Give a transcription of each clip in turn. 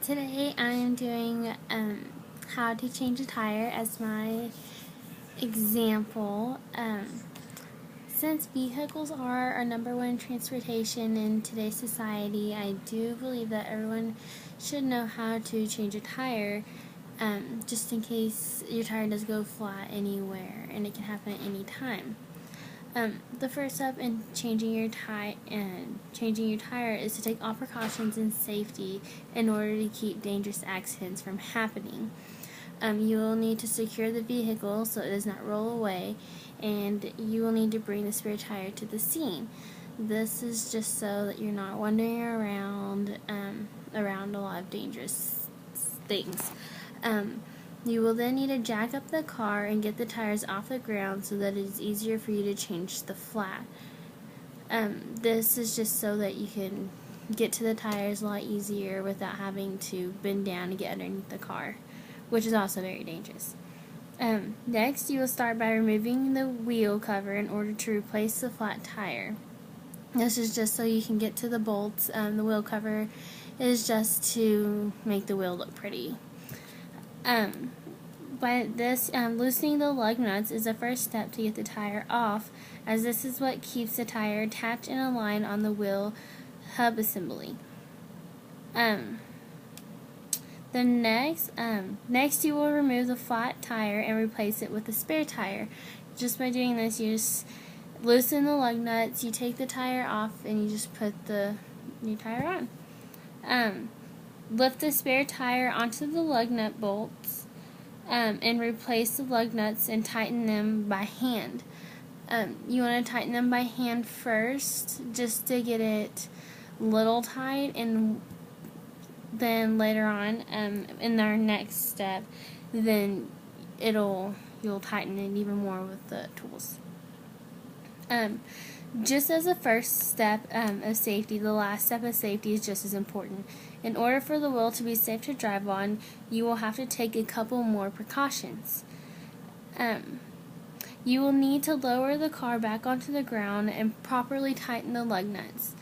Today I am doing how to change a tire as my example. Since vehicles are our #1 transportation in today's society, I do believe that everyone should know how to change a tire, just in case your tire does go flat anywhere, and it can happen at any time. The first step in changing your tire is to take all precautions and safety in order to keep dangerous accidents from happening. You will need to secure the vehicle so it does not roll away, and you will need to bring the spare tire to the scene. This is just so that you're not wandering around a lot of dangerous things. You will then need to jack up the car and get the tires off the ground so that it is easier for you to change the flat. This is just so that you can get to the tires a lot easier without having to bend down and get underneath the car, which is also very dangerous. Next, you will start by removing the wheel cover in order to replace the flat tire. This is just so you can get to the bolts. The wheel cover is just to make the wheel look pretty. Loosening the lug nuts is the first step to get the tire off, as this is what keeps the tire attached in a line on the wheel hub assembly. Next you will remove the flat tire and replace it with a spare tire. Just by doing this, you just loosen the lug nuts, you take the tire off, and you just put the new tire on. Lift the spare tire onto the lug nut bolts and replace the lug nuts and tighten them by hand. You want to tighten them by hand first just to get it little tight, and then later on in our next step, then you'll tighten it even more with the tools. Just as the first step of safety, the last step of safety is just as important. In order for the wheel to be safe to drive on, you will have to take a couple more precautions. You will need to lower the car back onto the ground and properly tighten the lug nuts.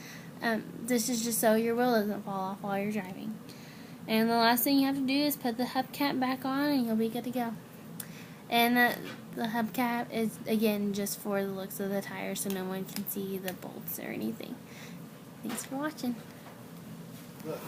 This is just so your wheel doesn't fall off while you're driving. And the last thing you have to do is put the hubcap back on, and you'll be good to go. And the hubcap is, again, just for the looks of the tire, so no one can see the bolts or anything. Thanks for watching. Look.